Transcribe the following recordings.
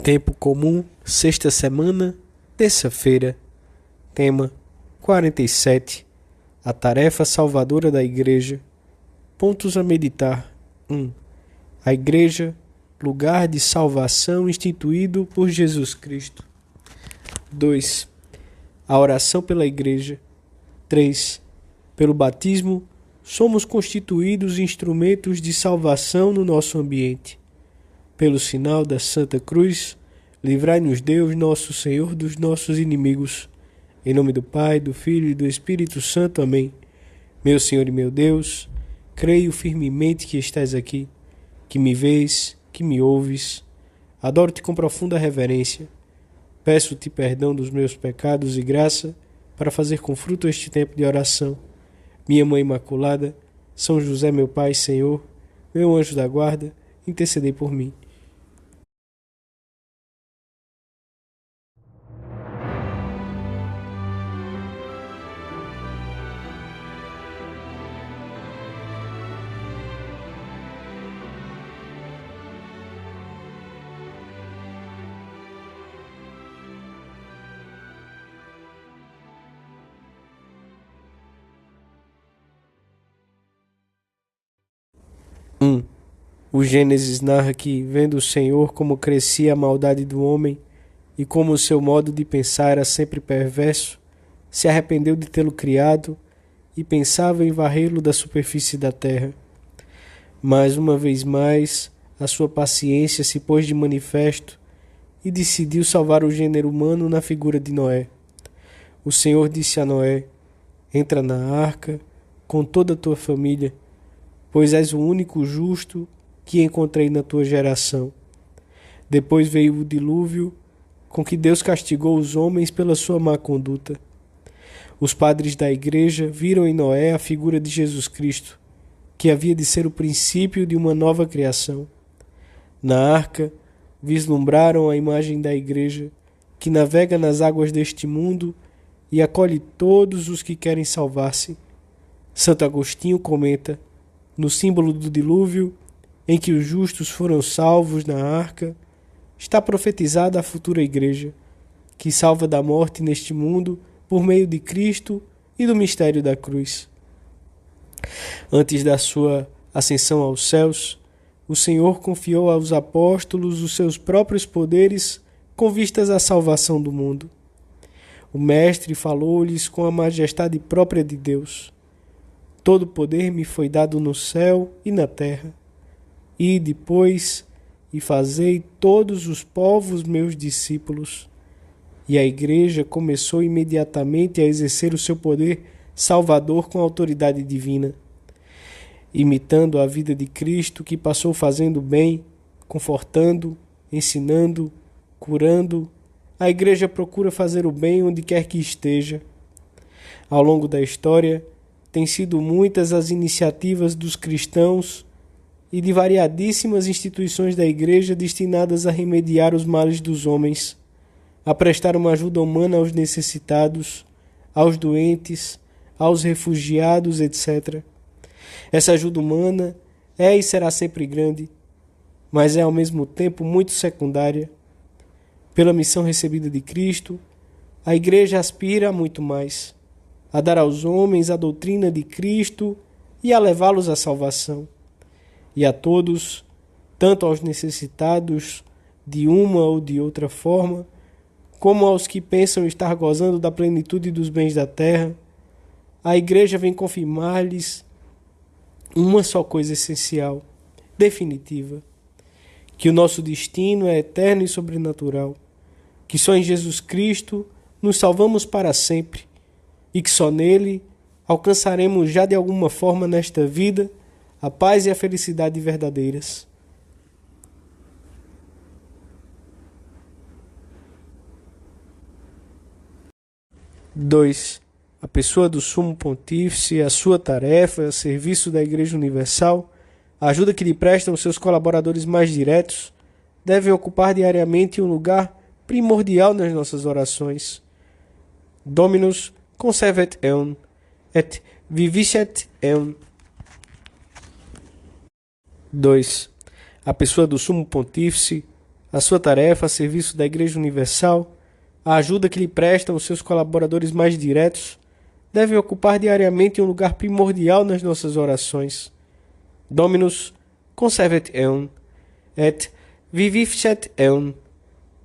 Tempo comum, sexta semana, terça-feira. Tema 47. A tarefa salvadora da Igreja. Pontos a meditar. 1. A Igreja, lugar de salvação instituído por Jesus Cristo. 2. A oração pela Igreja. 3. Pelo batismo, somos constituídos instrumentos de salvação no nosso ambiente. Pelo sinal da Santa Cruz, livrai-nos Deus, nosso Senhor, dos nossos inimigos. Em nome do Pai, do Filho e do Espírito Santo. Amém. Meu Senhor e meu Deus, creio firmemente que estás aqui, que me vês, que me ouves. Adoro-te com profunda reverência. Peço-te perdão dos meus pecados e graça para fazer com fruto este tempo de oração. Minha Mãe Imaculada, São José, meu Pai, Senhor, meu anjo da guarda, intercedei por mim. O Gênesis narra que, vendo o Senhor como crescia a maldade do homem e como o seu modo de pensar era sempre perverso, se arrependeu de tê-lo criado e pensava em varrê-lo da superfície da terra. Mas, uma vez mais, a sua paciência se pôs de manifesto e decidiu salvar o gênero humano na figura de Noé. O Senhor disse a Noé: entra na arca com toda a tua família, pois és o único justo que encontrei na tua geração. Depois veio o dilúvio, com que Deus castigou os homens pela sua má conduta. Os padres da Igreja viram em Noé a figura de Jesus Cristo, que havia de ser o princípio de uma nova criação. Na arca, vislumbraram a imagem da Igreja, que navega nas águas deste mundo e acolhe todos os que querem salvar-se. Santo Agostinho comenta: no símbolo do dilúvio, em que os justos foram salvos na arca, está profetizada a futura Igreja, que salva da morte neste mundo por meio de Cristo e do mistério da cruz. Antes da sua ascensão aos céus, o Senhor confiou aos apóstolos os seus próprios poderes com vistas à salvação do mundo. O Mestre falou-lhes com a majestade própria de Deus: todo poder me foi dado no céu e na terra. E depois, e fazei todos os povos meus discípulos. E a Igreja começou imediatamente a exercer o seu poder salvador com autoridade divina. Imitando a vida de Cristo, que passou fazendo bem, confortando, ensinando, curando, a Igreja procura fazer o bem onde quer que esteja. Ao longo da história, têm sido muitas as iniciativas dos cristãos e de variadíssimas instituições da Igreja destinadas a remediar os males dos homens, a prestar uma ajuda humana aos necessitados, aos doentes, aos refugiados, etc. Essa ajuda humana é e será sempre grande, mas é ao mesmo tempo muito secundária. Pela missão recebida de Cristo, a Igreja aspira a muito mais: a dar aos homens a doutrina de Cristo e a levá-los à salvação. E a todos, tanto aos necessitados de uma ou de outra forma, como aos que pensam estar gozando da plenitude dos bens da terra, a Igreja vem confirmar-lhes uma só coisa essencial, definitiva: que o nosso destino é eterno e sobrenatural, que só em Jesus Cristo nos salvamos para sempre e que só nele alcançaremos já de alguma forma nesta vida a paz e a felicidade verdadeiras. Dois. A pessoa do Sumo Pontífice, a sua tarefa, a serviço da Igreja Universal, a ajuda que lhe prestam seus colaboradores mais diretos, devem ocupar diariamente um lugar primordial nas nossas orações. Dominus conservet eum, et vivisset eum. 2. A pessoa do Sumo Pontífice, a sua tarefa a serviço da Igreja Universal, a ajuda que lhe prestam os seus colaboradores mais diretos, devem ocupar diariamente um lugar primordial nas nossas orações. Dominus conservet eum, et vivificet eum,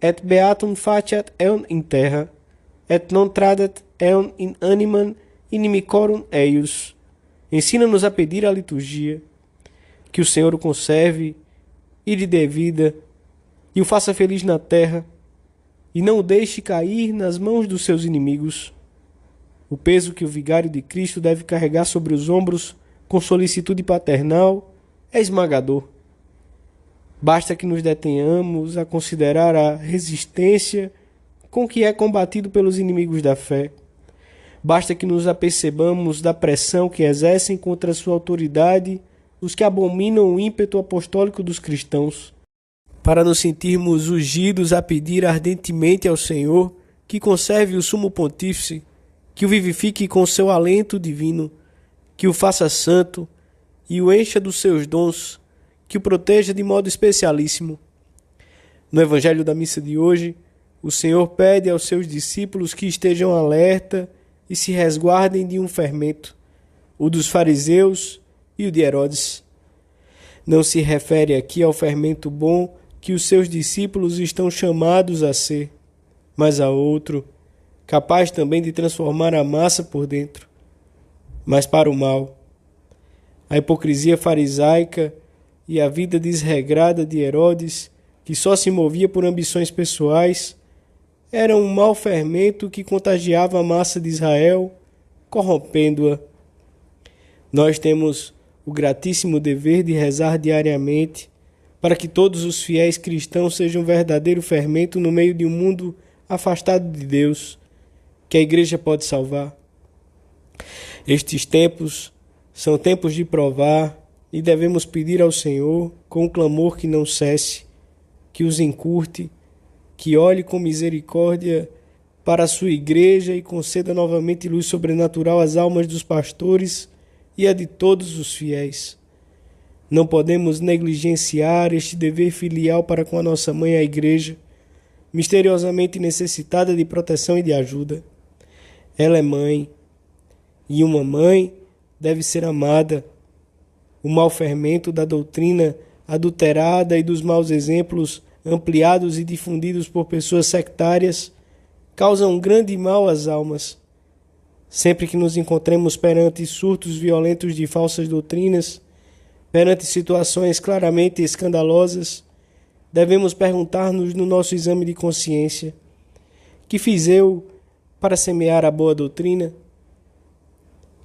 et beatum faciat eum in terra, et non tradet eum in animam inimicorum eius. Ensina-nos a pedir a liturgia, que o Senhor o conserve e lhe dê vida, e o faça feliz na terra, e não o deixe cair nas mãos dos seus inimigos. O peso que o vigário de Cristo deve carregar sobre os ombros com solicitude paternal é esmagador. Basta que nos detenhamos a considerar a resistência com que é combatido pelos inimigos da fé. Basta que nos apercebamos da pressão que exercem contra sua autoridade os que abominam o ímpeto apostólico dos cristãos, para nos sentirmos ungidos a pedir ardentemente ao Senhor que conserve o sumo pontífice, que o vivifique com seu alento divino, que o faça santo e o encha dos seus dons, que o proteja de modo especialíssimo. No Evangelho da missa de hoje, o Senhor pede aos seus discípulos que estejam alerta e se resguardem de um fermento, o dos fariseus e o de Herodes. Não se refere aqui ao fermento bom que os seus discípulos estão chamados a ser, mas a outro, capaz também de transformar a massa por dentro, mas para o mal. A hipocrisia farisaica e a vida desregrada de Herodes, que só se movia por ambições pessoais, eram um mau fermento que contagiava a massa de Israel, corrompendo-a. Nós temos o gratíssimo dever de rezar diariamente para que todos os fiéis cristãos sejam um verdadeiro fermento no meio de um mundo afastado de Deus, que a Igreja pode salvar. Estes tempos são tempos de provar e devemos pedir ao Senhor, com um clamor que não cesse, que os encurte, que olhe com misericórdia para a sua Igreja e conceda novamente luz sobrenatural às almas dos pastores e a de todos os fiéis. Não podemos negligenciar este dever filial para com a nossa mãe, a Igreja, misteriosamente necessitada de proteção e de ajuda. Ela é mãe, e uma mãe deve ser amada. O mau fermento da doutrina adulterada e dos maus exemplos ampliados e difundidos por pessoas sectárias causam um grande mal às almas. Sempre que nos encontremos perante surtos violentos de falsas doutrinas, perante situações claramente escandalosas, devemos perguntar-nos no nosso exame de consciência: que fiz eu para semear a boa doutrina?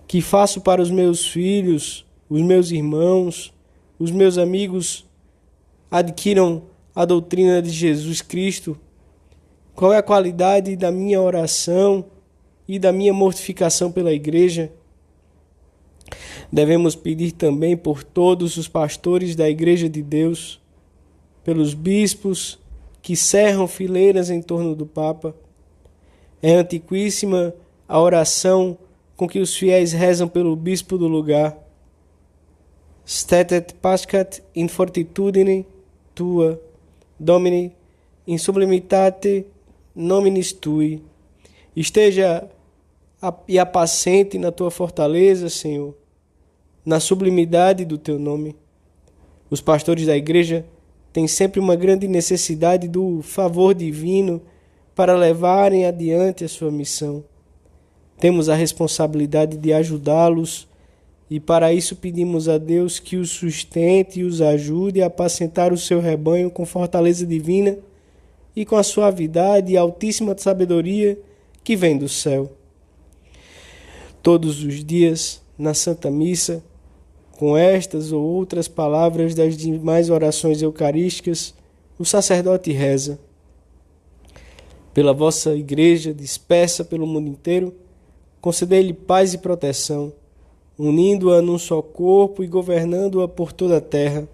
Que faço para os meus filhos, os meus irmãos, os meus amigos adquiram a doutrina de Jesus Cristo? Qual é a qualidade da minha oração e da minha mortificação pela Igreja? Devemos pedir também por todos os pastores da Igreja de Deus, pelos bispos que cerram fileiras em torno do Papa. É antiquíssima a oração com que os fiéis rezam pelo bispo do lugar. Stetet pascat in fortitudine tua, Domini, in sublimitate nominis tui. Esteja e apacente na tua fortaleza, Senhor, na sublimidade do teu nome. Os pastores da Igreja têm sempre uma grande necessidade do favor divino para levarem adiante a sua missão. Temos a responsabilidade de ajudá-los e para isso pedimos a Deus que os sustente e os ajude a apacentar o seu rebanho com fortaleza divina e com a suavidade e altíssima sabedoria que vem do céu. Todos os dias, na Santa Missa, com estas ou outras palavras das demais orações eucarísticas, o sacerdote reza: pela vossa Igreja dispersa pelo mundo inteiro, concedei-lhe paz e proteção, unindo-a num só corpo e governando-a por toda a terra,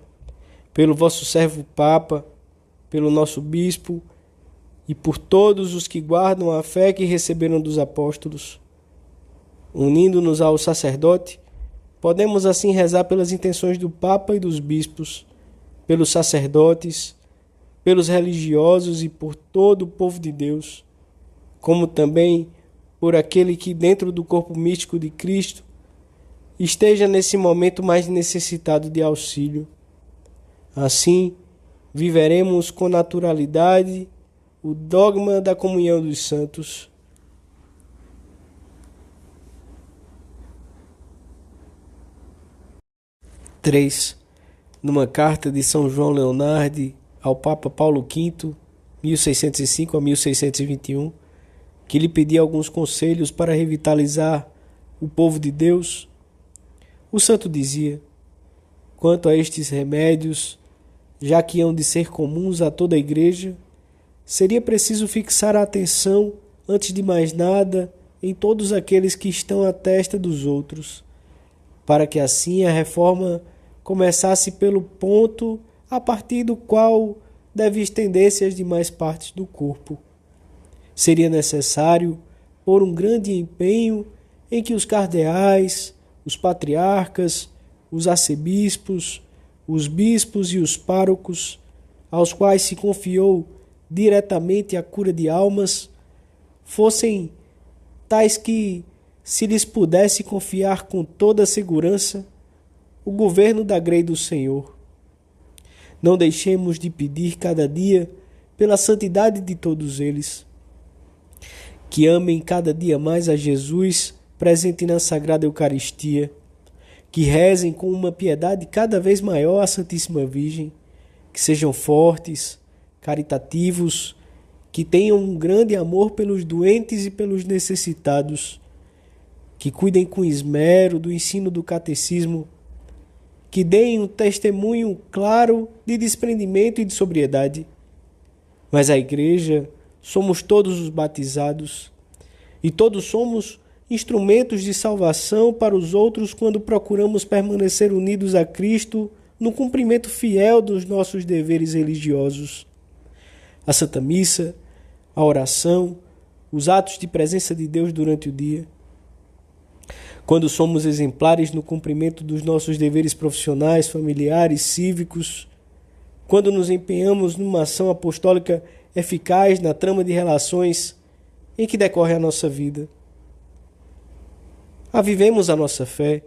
pelo vosso servo Papa, pelo nosso Bispo e por todos os que guardam a fé que receberam dos apóstolos. Unindo-nos ao sacerdote, podemos assim rezar pelas intenções do Papa e dos bispos, pelos sacerdotes, pelos religiosos e por todo o povo de Deus, como também por aquele que, dentro do corpo místico de Cristo, esteja nesse momento mais necessitado de auxílio. Assim, viveremos com naturalidade o dogma da comunhão dos santos. Três. Numa carta de São João Leonardi ao Papa Paulo V, 1605 a 1621, que lhe pedia alguns conselhos para revitalizar o povo de Deus, o santo dizia: quanto a estes remédios, já que hão de ser comuns a toda a igreja, seria preciso fixar a atenção, antes de mais nada, em todos aqueles que estão à testa dos outros, para que assim a reforma começasse pelo ponto a partir do qual deve estender-se às demais partes do corpo. Seria necessário pôr um grande empenho em que os cardeais, os patriarcas, os arcebispos, os bispos e os párocos, aos quais se confiou diretamente a cura de almas, fossem tais que, se lhes pudesse confiar com toda a segurança, o governo da grei do Senhor. Não deixemos de pedir cada dia pela santidade de todos eles, que amem cada dia mais a Jesus presente na Sagrada Eucaristia, que rezem com uma piedade cada vez maior à Santíssima Virgem, que sejam fortes, caritativos, que tenham um grande amor pelos doentes e pelos necessitados, que cuidem com esmero do ensino do catecismo, que deem um testemunho claro de desprendimento e de sobriedade. Mas a Igreja somos todos os batizados, e todos somos instrumentos de salvação para os outros quando procuramos permanecer unidos a Cristo no cumprimento fiel dos nossos deveres religiosos. A Santa Missa, a oração, os atos de presença de Deus durante o dia. Quando somos exemplares no cumprimento dos nossos deveres profissionais, familiares, cívicos, quando nos empenhamos numa ação apostólica eficaz na trama de relações em que decorre a nossa vida. Avivemos a nossa fé.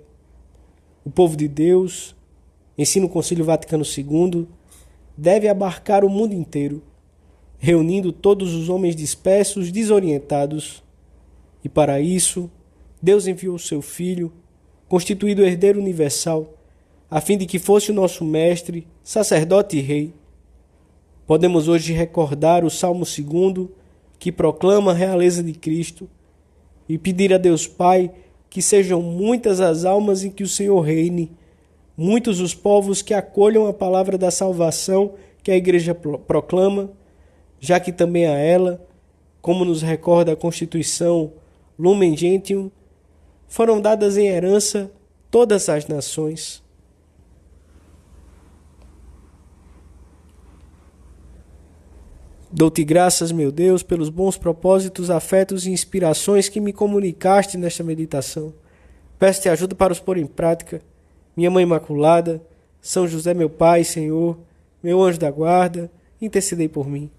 O povo de Deus, ensina o Concílio Vaticano II, deve abarcar o mundo inteiro, reunindo todos os homens dispersos, desorientados. E para isso, Deus enviou seu Filho, constituído herdeiro universal, a fim de que fosse o nosso mestre, sacerdote e rei. Podemos hoje recordar o Salmo 2, que proclama a realeza de Cristo, e pedir a Deus Pai que sejam muitas as almas em que o Senhor reine, muitos os povos que acolham a palavra da salvação que a Igreja proclama, já que também a ela, como nos recorda a Constituição Lumen Gentium, foram dadas em herança todas as nações. Dou-te graças, meu Deus, pelos bons propósitos, afetos e inspirações que me comunicaste nesta meditação. Peço-te ajuda para os pôr em prática. Minha Mãe Imaculada, São José, meu Pai, Senhor, meu anjo da guarda, intercedei por mim.